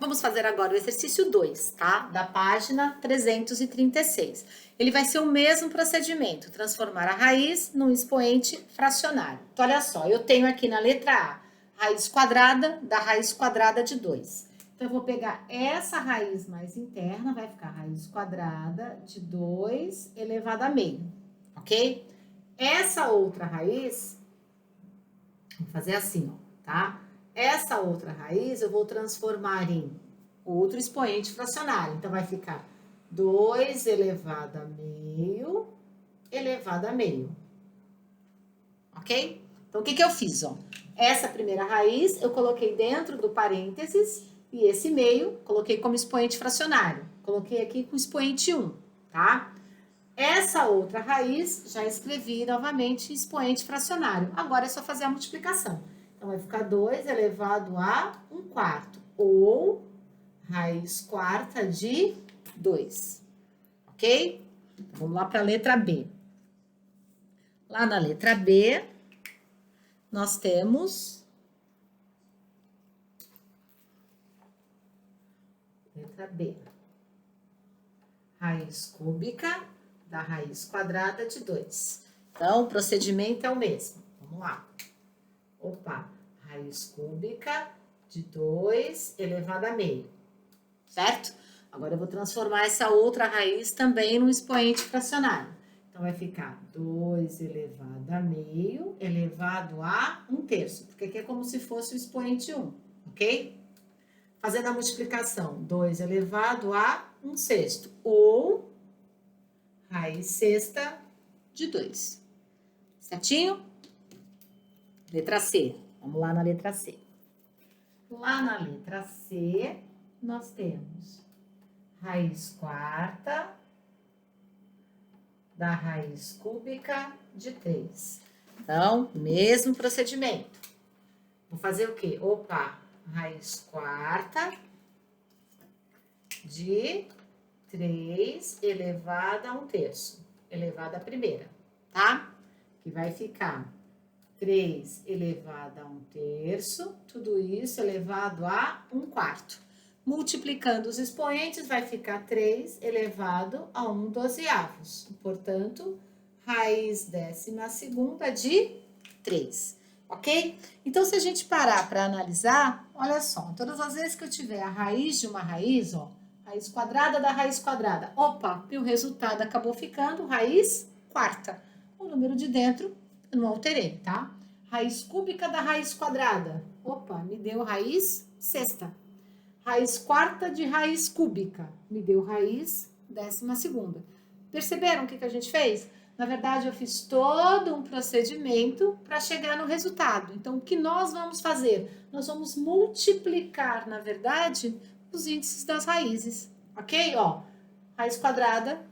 Vamos fazer agora o exercício 2, tá? Da página 336. Ele vai ser o mesmo procedimento, transformar a raiz num expoente fracionário. Então, olha só, eu tenho aqui na letra A, raiz quadrada da raiz quadrada de 2. Então, eu vou pegar essa raiz mais interna, vai ficar raiz quadrada de 2 elevado a meio, ok? Essa outra raiz, vou fazer assim, ó, tá? Essa outra raiz eu vou transformar em outro expoente fracionário. Então, vai ficar 2 elevado a meio, elevado a meio. Ok? Então, o que que eu fiz, ó? Essa primeira raiz eu coloquei dentro do parênteses e esse meio coloquei como expoente fracionário. Coloquei aqui com expoente 1, tá? Essa outra raiz já escrevi novamente expoente fracionário. Agora é só fazer a multiplicação. Então, vai ficar 2 elevado a 1/4, ou raiz quarta de 2, ok? Vamos lá para a letra B. Lá na letra B, nós temos... Letra B. Raiz cúbica da raiz quadrada de 2. Então, o procedimento é o mesmo. Vamos lá. Opa, raiz cúbica de 2 elevado a meio, certo? Agora eu vou transformar essa outra raiz também num expoente fracionário. Então, vai ficar 2 elevado a meio elevado a 1/3, porque aqui é como se fosse o expoente 1, ok? Fazendo a multiplicação, 2 elevado a 1/6, ou raiz sexta de 2. Certinho? Letra C. Vamos lá na letra C. Lá na letra C, nós temos raiz quarta da raiz cúbica de 3. Então, mesmo procedimento. Vou fazer o quê? Opa, raiz quarta de 3 elevado a 1/3, elevado à primeira, tá? Que vai ficar 3 elevado a 1/3, tudo isso elevado a 1/4. Multiplicando os expoentes, vai ficar 3 elevado a 1/12. Portanto, raiz 12ª de 3, ok? Então, se a gente parar para analisar, olha só, todas as vezes que eu tiver a raiz de uma raiz, ó, raiz quadrada da raiz quadrada, opa, e o resultado acabou ficando raiz quarta. O número de dentro eu não alterei, tá? Raiz cúbica da raiz quadrada. Opa, me deu raiz sexta. Raiz quarta de raiz cúbica. Me deu raiz 12ª. Perceberam o que a gente fez? Na verdade, eu fiz todo um procedimento para chegar no resultado. Então, o que nós vamos fazer? Nós vamos multiplicar, na verdade, os índices das raízes. Ok? Ó, raiz quadrada,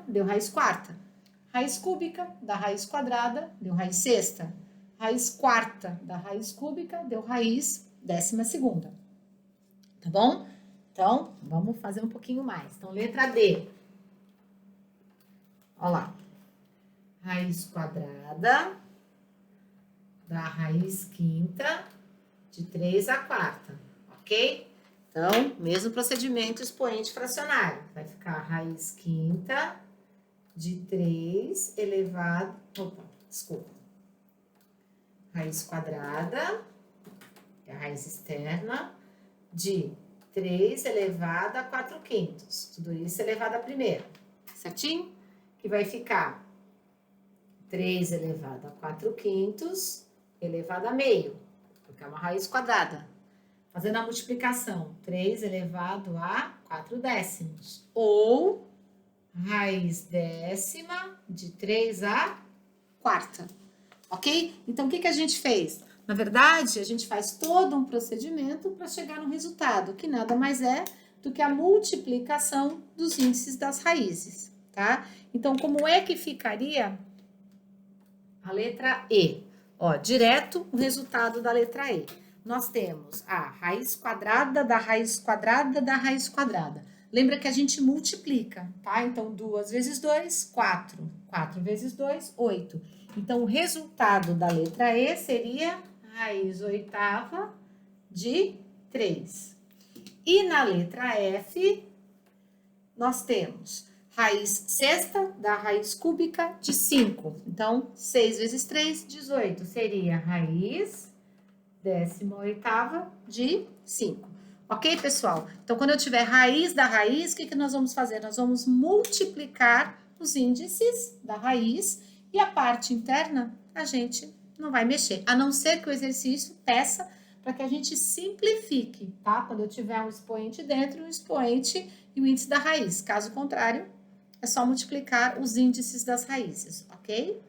deu raiz quarta. Raiz cúbica da raiz quadrada deu raiz sexta. Raiz quarta da raiz cúbica deu raiz 12ª. Tá bom? Então, vamos fazer um pouquinho mais. Então, letra D. Olha lá. Raiz quadrada da raiz quinta de 3/4, ok? Então, mesmo procedimento expoente fracionário. Vai ficar raiz quinta de 3 elevado... Opa, desculpa. Raiz quadrada, é a raiz externa, de 3 elevado a 4/5. Tudo isso elevado à primeira, certinho? Que vai ficar 3 elevado a 4/5 elevado a meio, porque é uma raiz quadrada. Fazendo a multiplicação, 3 elevado a 4/10, ou raiz décima de 3/4, ok? Então, o que a gente fez? Na verdade, a gente faz todo um procedimento para chegar no resultado, que nada mais é do que a multiplicação dos índices das raízes, tá? Então, como é que ficaria a letra E? Ó, direto o resultado da letra E. Nós temos a raiz quadrada da raiz quadrada da raiz quadrada. Lembra que a gente multiplica, tá? Então, 2 vezes 2, 4. 4 vezes 2, 8. Então, o resultado da letra E seria raiz oitava de 3. E na letra F, nós temos raiz sexta da raiz cúbica de 5. Então, 6 vezes 3, 18. Seria raiz 18ª de 5. Ok, pessoal? Então, quando eu tiver raiz da raiz, o que nós vamos fazer? Nós vamos multiplicar os índices da raiz e a parte interna a gente não vai mexer. A não ser que o exercício peça para que a gente simplifique, tá? Quando eu tiver um expoente dentro, um expoente e o índice da raiz. Caso contrário, é só multiplicar os índices das raízes, ok?